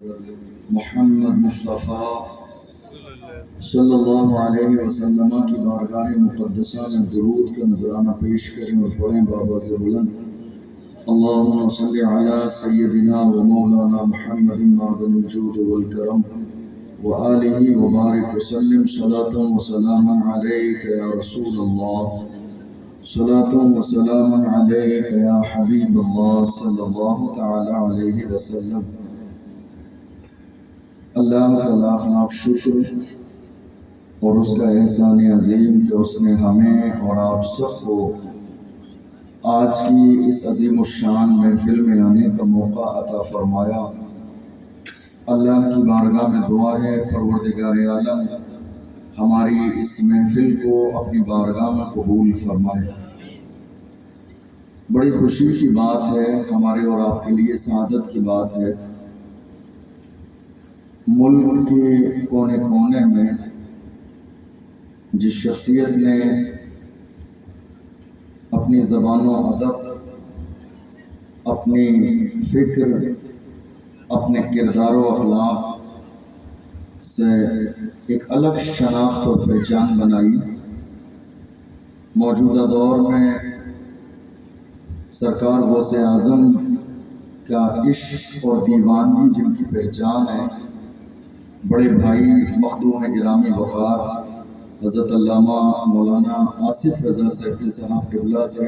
محمد مصطفیٰ صلی اللہ علیہ وسلم کی بارگاہ مقدسہ میں درود کا نذرانہ پیش کریں اور پڑھیں بآواز بلند اللہم صل علی سیدنا و مولانا محمد معدن الجود والکرم وآلہ وبارک وسلم صلاة و سلاما علیک یا رسول اللہ صلاة و سلاما علیک یا حبیب اللہ صلی اللہ تعالی علیہ وسلم۔ اللہ کا لاکھ لاکھ شکر اور اس کا احسان عظیم کہ اس نے ہمیں اور آپ سب کو آج کی اس عظیم الشان محفل میں آنے کا موقع عطا فرمایا۔ اللہ کی بارگاہ میں دعا ہے پروردگار عالم ہماری اس محفل کو اپنی بارگاہ میں قبول فرمائے۔ بڑی خوشی کی بات ہے، ہمارے اور آپ کے لیے سعادت کی بات ہے، ملک کے کونے کونے میں جس شخصیت نے اپنی زبان و ادب، اپنی فکر، اپنے کردار و اخلاق سے ایک الگ شناخت اور پہچان بنائی، موجودہ دور میں سرکار غوث اعظم کا عشق اور دیوانگی جن کی پہچان ہے، بڑے بھائی مخدوم گرامی وقار حضرت علامہ مولانا آصف رضا سیفی صاحب قبلہ سے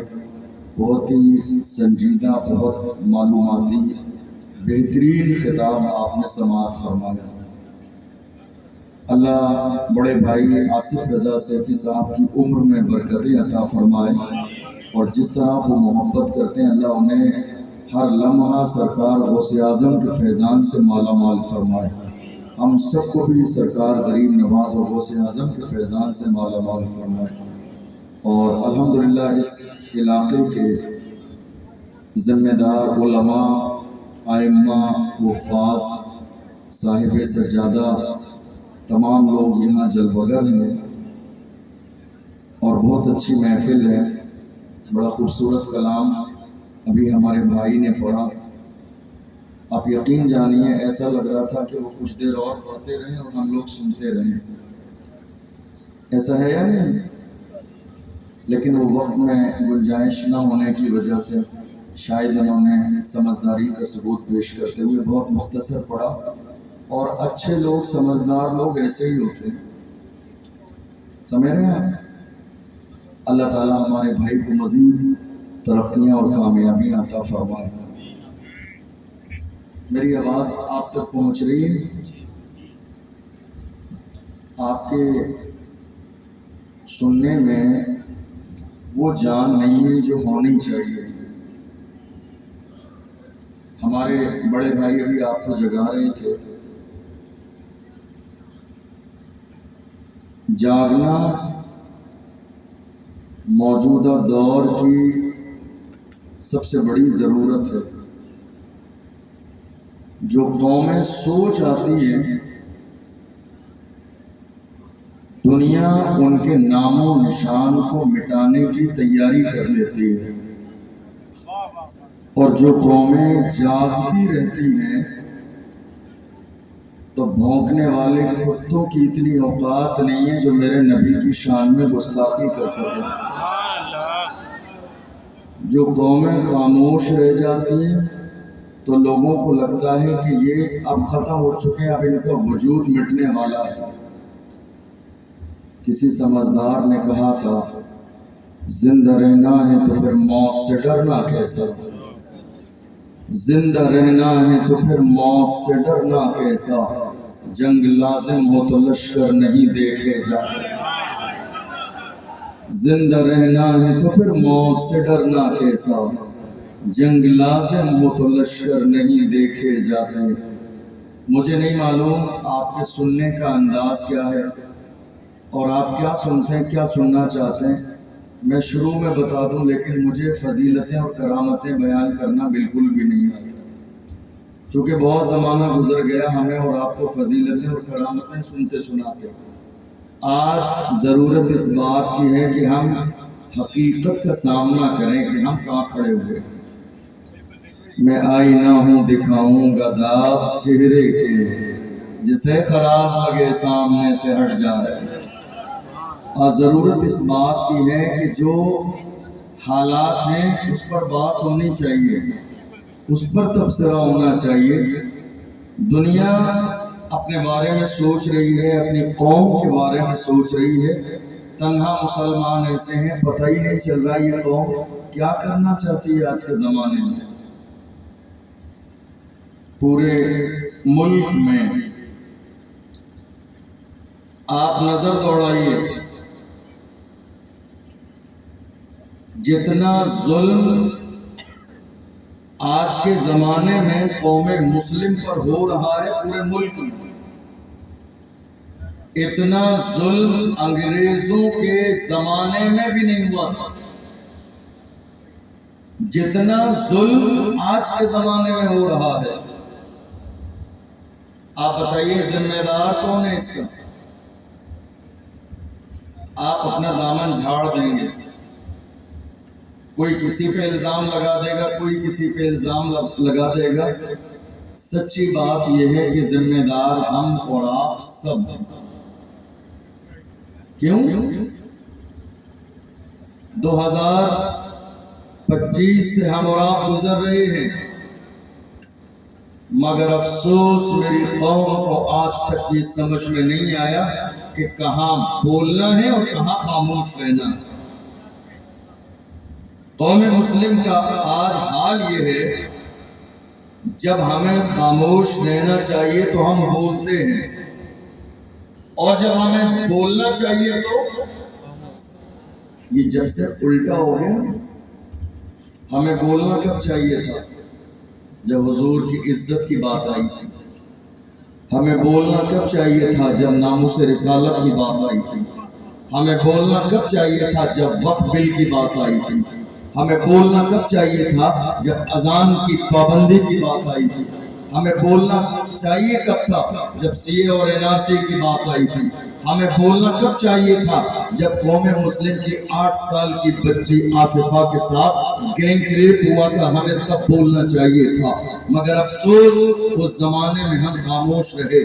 بہت ہی سنجیدہ، بہت معلوماتی بہترین خطاب آپ نے سماعت فرمایا۔ اللہ بڑے بھائی آصف رضا سیفی صاحب کی عمر میں برکتیں عطا فرمائے، اور جس طرح وہ محبت کرتے ہیں اللہ انہیں ہر لمحہ سرکار غوث اعظم کے فیضان سے مالا مال فرمائے۔ ہم سب کو بھی سرکار غریب نواز اور غوث اعظم کے فیضان سے مالا مال فرمائے، اور الحمدللہ اس علاقے کے ذمہ دار علماء، ائمہ، حفاظ، صاحب سجادہ تمام لوگ یہاں جلوگر ہیں، اور بہت اچھی محفل ہے، بڑا خوبصورت کلام ابھی ہمارے بھائی نے پڑھا۔ آپ یقین جانیے ایسا لگ رہا تھا کہ وہ کچھ دیر اور پڑھتے رہیں اور ہم لوگ سنتے رہیں، ایسا ہے یا نہیں؟ لیکن وہ وقت میں گنجائش نہ ہونے کی وجہ سے شاید انہوں نے سمجھداری کا ثبوت پیش کرتے ہوئے بہت مختصر پڑھا، اور اچھے لوگ، سمجھدار لوگ ایسے ہی ہوتے ہیں، سمجھ رہے ہیں؟ اللہ تعالیٰ ہمارے بھائی کو مزید ترقیاں اور کامیابیاں عطا فرمائے۔ میری آواز آپ تک پہنچ رہی ہے؟ آپ کے سننے میں وہ جان نہیں ہے جو ہونی چاہیے۔ ہمارے بڑے بھائی ابھی آپ کو جگا رہے تھے۔ جاگنا موجودہ دور کی سب سے بڑی ضرورت ہے۔ جو قومیں سوچ آتی ہیں دنیا ان کے نام و نشان کو مٹانے کی تیاری کر لیتی ہے، اور جو قومیں جاگتی رہتی ہیں تو بھونکنے والے کتوں کی اتنی اوقات نہیں ہے جو میرے نبی کی شان میں گستاخی کر سکے۔ جو قومیں خاموش رہ جاتی ہیں تو لوگوں کو لگتا ہے کہ یہ اب ختم ہو چکے ہیں، اب ان کا وجود مٹنے والا ہے۔ کسی سمجھدار نے کہا تھا زندہ رہنا ہے تو پھر موت سے ڈرنا کیسا، زندہ رہنا ہے تو پھر موت سے ڈرنا کیسا، جنگ لازم ہو تو لشکر نہیں دیکھے جاتے، زندہ رہنا ہے تو پھر موت سے ڈرنا کیسا، جنگ لازم ہو تو لشکر نہیں دیکھے جاتے۔ مجھے نہیں معلوم آپ کے سننے کا انداز کیا ہے اور آپ کیا سنتے ہیں، کیا سننا چاہتے ہیں، میں شروع میں بتا دوں، لیکن مجھے فضیلتیں اور کرامتیں بیان کرنا بالکل بھی نہیں آتا، چونکہ بہت زمانہ گزر گیا ہمیں اور آپ کو فضیلتیں اور کرامتیں سنتے سناتے۔ آج ضرورت اس بات کی ہے کہ ہم حقیقت کا سامنا کریں کہ ہم کہاں کھڑے ہوئے۔ میں آئینہ ہوں دکھاؤں گا داغ چہرے کے، جسے خراب لگے سامنے سے ہٹ جائے۔ اور ضرورت اس بات کی ہے کہ جو حالات ہیں اس پر بات ہونی چاہیے، اس پر تبصرہ ہونا چاہیے۔ دنیا اپنے بارے میں سوچ رہی ہے، اپنی قوم کے بارے میں سوچ رہی ہے، تنہا مسلمان ایسے ہیں پتہ ہی نہیں چل رہا یہ قوم کیا کرنا چاہتی ہے آج کے زمانے میں۔ پورے ملک میں آپ نظر دوڑائیے، جتنا ظلم آج کے زمانے میں قوم مسلم پر ہو رہا ہے پورے ملک میں، اتنا ظلم انگریزوں کے زمانے میں بھی نہیں ہوا تھا۔ جتنا ظلم آج کے زمانے میں ہو رہا ہے، آپ بتائیے ذمہ دار کون ہے اس کا؟ آپ اپنا دامن جھاڑ دیں گے، کوئی کسی پہ الزام لگا دے گا، کوئی کسی پہ الزام لگا دے گا۔ سچی بات یہ ہے کہ ذمہ دار ہم اور آپ سب ہیں۔ کیوں؟ 2025 سے ہم اور آپ گزر رہے ہیں، مگر افسوس میری قوم کو آج تک یہ سمجھ میں نہیں آیا کہ کہاں بولنا ہے اور کہاں خاموش رہنا ہے۔ قوم مسلم کا آج حال یہ ہے، جب ہمیں خاموش رہنا چاہیے تو ہم بولتے ہیں، اور جب ہمیں بولنا چاہیے تو یہ جب سے الٹا ہو گیا۔ ہمیں بولنا کب چاہیے تھا؟ جب حضور کی عزت کی بات آئی تھی۔ ہمیں بولنا کب چاہیے تھا؟ جب ناموس رسالت کی بات آئی تھی۔ ہمیں بولنا کب چاہیے تھا؟ جب وقف بل کی بات آئی تھی۔ ہمیں بولنا کب چاہیے تھا؟ جب اذان کی پابندی کی بات آئی تھی۔ ہمیں بولنا چاہیے کب تھا؟ جب سی اے اور این آر سی کی بات آئی تھی۔ ہمیں بولنا کب چاہیے تھا؟ جب قوم مسلم کی 8 سال کی بچی آصفہ کے ساتھ گینگ ریپ ہوا تھا، ہمیں تب بولنا چاہیے تھا۔ مگر افسوس اس زمانے میں ہم خاموش رہے۔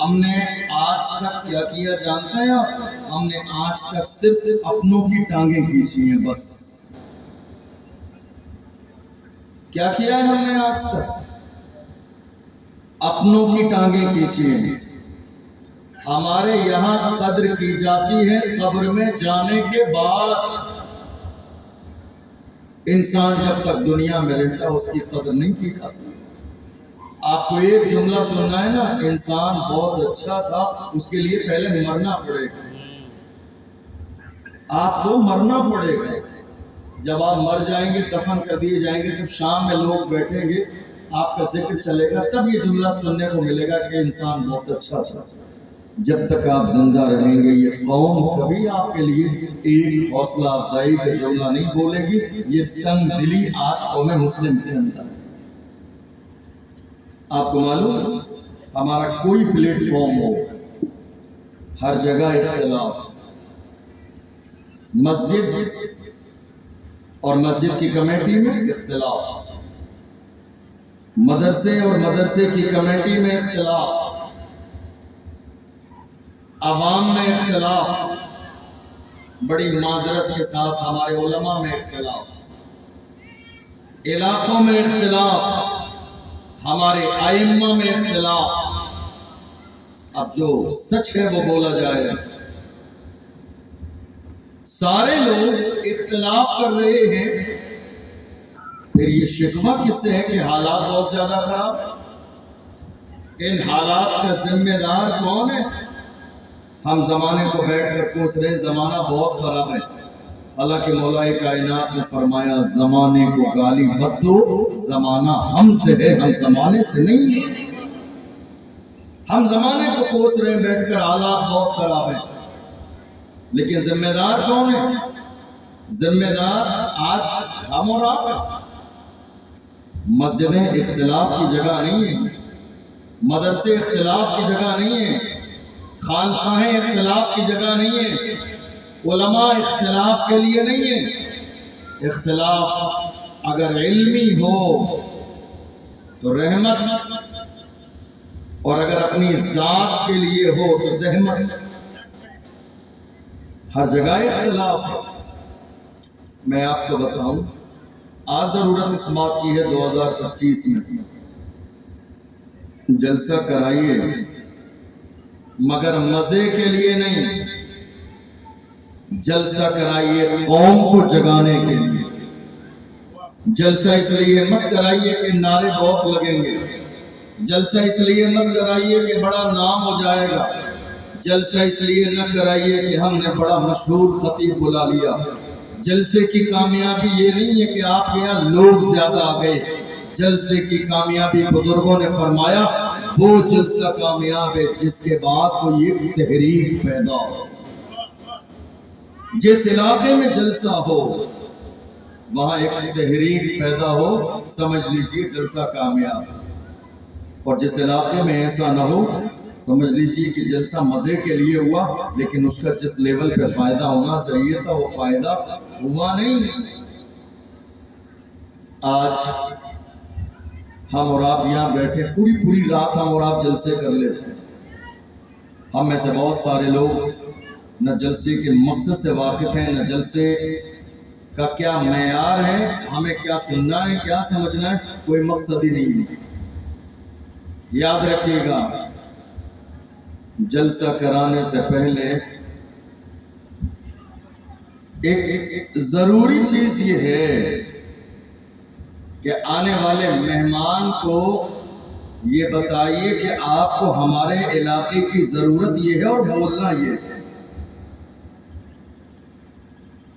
ہم نے آج تک کیا کیا جانتے ہیں آپ؟ ہم نے آج تک صرف اپنوں کی ٹانگیں کھینچی ہیں، بس۔ کیا کیا ہے ہم نے آج تک؟ اپنوں کی ٹانگیں کھینچی ہیں۔ ہمارے یہاں قدر کی جاتی ہے قبر میں جانے کے بعد۔ انسان جب تک دنیا میں رہتا اس کی قدر نہیں کی جاتی۔ آپ کو ایک جملہ سننا ہے نا، انسان بہت اچھا تھا، اس کے لیے پہلے مرنا پڑے گا۔ آپ کو مرنا پڑے گا۔ جب آپ مر جائیں گے، دفن کر دیے جائیں گے، جب شام میں لوگ بیٹھیں گے، آپ کا ذکر چلے گا، تب یہ جملہ سننے کو ملے گا کہ انسان بہت اچھا تھا۔ جب تک آپ زندہ رہیں گے یہ قوم کبھی آپ کے لیے ایک حوصلہ افزائی کا جملہ نہیں بولے گی۔ یہ تنگ دلی آج قوم مسلم کے اندر ہے۔ آپ کو معلوم ہے ہمارا کوئی پلیٹ فارم ہو، ہر جگہ اختلاف۔ مسجد اور مسجد کی کمیٹی میں اختلاف، مدرسے اور مدرسے کی کمیٹی میں اختلاف، عوام میں اختلاف، بڑی معذرت کے ساتھ ہمارے علماء میں اختلاف، علاقوں میں اختلاف، ہمارے ائمہ میں اختلاف۔ اب جو سچ ہے وہ بولا جائے گا۔ سارے لوگ اختلاف کر رہے ہیں، پھر یہ شکوہ کس سے ہے کہ حالات بہت زیادہ خراب؟ ان حالات کا ذمہ دار کون ہے؟ ہم زمانے کو بیٹھ کر کوس رہے زمانہ بہت خراب ہے، حالانکہ مولا کائنات نے فرمایا زمانے کو گالی مت دو، زمانہ ہم سے ہے، ہم زمانے سے نہیں ہیں۔ ہم زمانے کو کوس رہے بیٹھ کر حالات بہت خراب ہیں، لیکن ذمہ دار کون ہے؟ ذمہ دار آج ہم اور آپ ہیں۔ مسجدیں اختلاف کی جگہ نہیں ہیں، مدرسے اختلاف کی جگہ نہیں ہیں، خانقاہیں اختلاف کی جگہ نہیں ہیں، علماء اختلاف کے لیے نہیں ہیں۔ اختلاف اگر علمی ہو تو رحمت، اور اگر اپنی ذات کے لیے ہو تو زحمت. ہر جگہ اختلاف ہے. میں آپ کو بتاؤں، آج ضرورت اس بات کی ہے 2025 میں جلسہ کرائیے، مگر مزے کے لیے نہیں، جلسہ کرائیے قوم کو جگانے کے لیے. جلسہ اس لیے مت کرائیے کہ نعرے بہت لگیں گے، جلسہ اس لیے مت کرائیے کہ بڑا نام ہو جائے گا، جلسہ اس لیے نہ کرائیے کہ ہم نے بڑا مشہور خطیب بلا لیا. جلسے کی کامیابی یہ نہیں ہے کہ آپ کے یہاں لوگ زیادہ آ گئے. جلسے کی کامیابی بزرگوں نے فرمایا وہ جلسہ کامیاب ہے جس کے بعد کوئی ایک تحریک پیدا ہو. جس علاقے میں جلسہ ہو وہاں ایک تحریک پیدا ہو، سمجھ لیجئے جلسہ کامیاب. اور جس علاقے میں ایسا نہ ہو، سمجھ لیجئے کہ جلسہ مزے کے لیے ہوا، لیکن اس کا جس لیول پہ فائدہ ہونا چاہیے تھا وہ فائدہ ہوا نہیں. آج ہم اور آپ یہاں بیٹھے پوری رات ہم اور آپ جلسے کر لیتے ہیں. ہم میں سے بہت سارے لوگ نہ جلسے کے مقصد سے واقف ہیں، نہ جلسے کا کیا معیار ہے، ہمیں کیا سننا ہے، کیا سمجھنا ہے، کوئی مقصد ہی نہیں ہے. یاد رکھیے گا، جلسہ کرانے سے پہلے ایک ضروری چیز یہ ہے کہ آنے والے مہمان کو یہ بتائیے کہ آپ کو ہمارے علاقے کی ضرورت یہ ہے اور بولنا یہ ہے.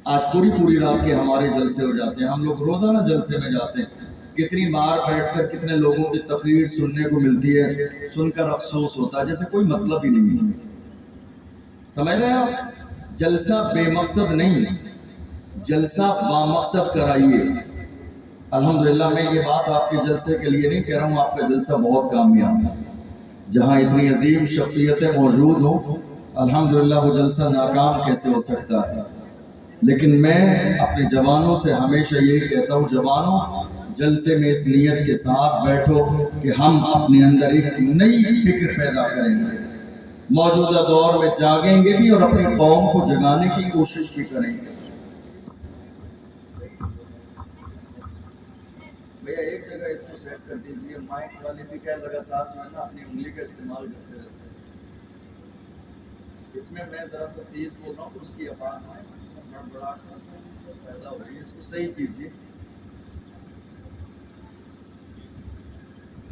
آج پوری رات کے ہمارے جلسے ہو جاتے ہیں، ہم لوگ روزانہ جلسے میں جاتے ہیں. کتنی بار بیٹھ کر کتنے لوگوں کی تقریر سننے کو ملتی ہے، سن کر افسوس ہوتا ہے جیسے کوئی مطلب ہی نہیں ہے. سمجھ رہے ہیں آپ؟ جلسہ بے مقصد نہیں، جلسہ بامقصد کرائیے. الحمدللہ میں یہ بات آپ کے جلسے کے لیے نہیں کہہ رہا ہوں، آپ کا جلسہ بہت کامیاب ہے. جہاں اتنی عظیم شخصیتیں موجود ہوں، الحمدللہ وہ جلسہ ناکام کیسے ہو سکتا ہے. لیکن میں اپنے جوانوں سے ہمیشہ یہی کہتا ہوں، جوانوں جلسے میں اس نیت کے ساتھ بیٹھو کہ ہم اپنے اندر ایک نئی فکر پیدا کریں گے، موجودہ دور میں جاگیں گے بھی اور اپنی قوم کو جگانے کی کوشش بھی کریں گے. بھیا ایک جگہ اس کو سیٹ کر دیجئے، مائک والے بھی کیا لگاتار جو ہے نا اپنی انگلی کا استعمال کرتے رہتے ہیں. اس میں ذرا سا تیز بول رہا ہوں تو اس کی آواز بڑبڑاہٹ پیدا ہو رہی ہے، اس کو صحیح کیجیے.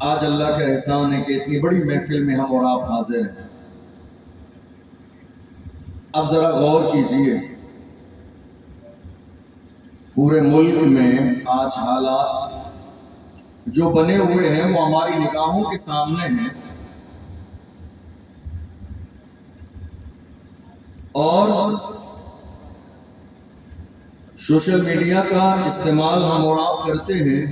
آج اللہ کا احسان ہے کہ اتنی بڑی محفل میں ہم اور آپ حاضر ہیں. اب ذرا غور کیجئے، پورے ملک میں آج حالات جو بنے ہوئے ہیں وہ ہماری نگاہوں کے سامنے ہیں، اور سوشل میڈیا کا استعمال ہم اور آپ کرتے ہیں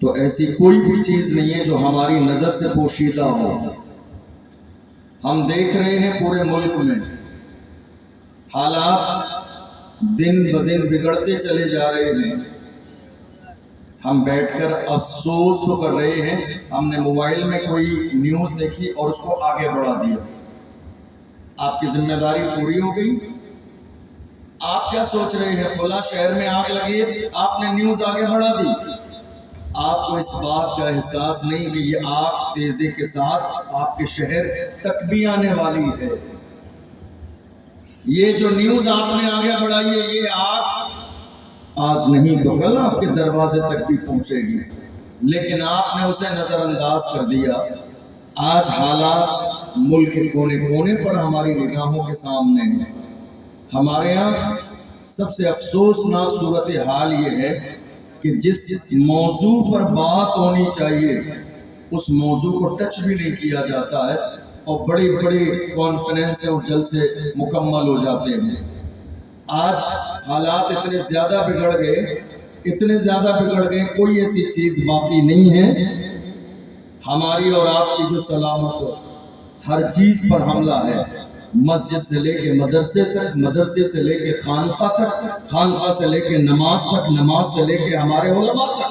تو ایسی کوئی بھی چیز نہیں ہے جو ہماری نظر سے پوشیدہ ہو. ہم دیکھ رہے ہیں پورے ملک میں حالات دن بدن بگڑتے چلے جا رہے ہیں. ہم بیٹھ کر افسوس تو کر رہے ہیں، ہم نے موبائل میں کوئی نیوز دیکھی اور اس کو آگے بڑھا دیا. آپ کی ذمہ داری پوری ہو گئی. آپ کیا سوچ رہے ہیں؟ فلاں شہر میں آگ لگی، آپ نے نیوز آگے بڑھا دی. آپ کو اس بات کا احساس نہیں کہ یہ آگ تیزی کے ساتھ آپ کے شہر تک بھی آنے والی ہے. یہ جو نیوز آپ نے آگے بڑھائی ہے، یہ آگ آج نہیں تو کل آپ کے دروازے تک بھی پہنچے گی، لیکن آپ نے اسے نظر انداز کر دیا. آج حالات ملک کے کونے کونے پر ہماری نگاہوں کے سامنے ہیں. ہمارے ہاں سب سے افسوسناک صورتحال یہ ہے کہ جس موضوع پر بات ہونی چاہیے اس موضوع کو ٹچ بھی نہیں کیا جاتا ہے، اور بڑی کانفرنس اور جلسے مکمل ہو جاتے ہیں. آج حالات اتنے زیادہ بگڑ گئے، کوئی ایسی چیز باقی نہیں ہے. ہماری اور آپ کی جو سلامت ہو، ہر چیز پر حملہ ہے. مسجد سے لے کے مدرسے تک، مدرسے سے لے کے خانقاہ تک، خانقاہ سے لے کے نماز تک، نماز سے لے کے ہمارے علماء تک.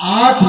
8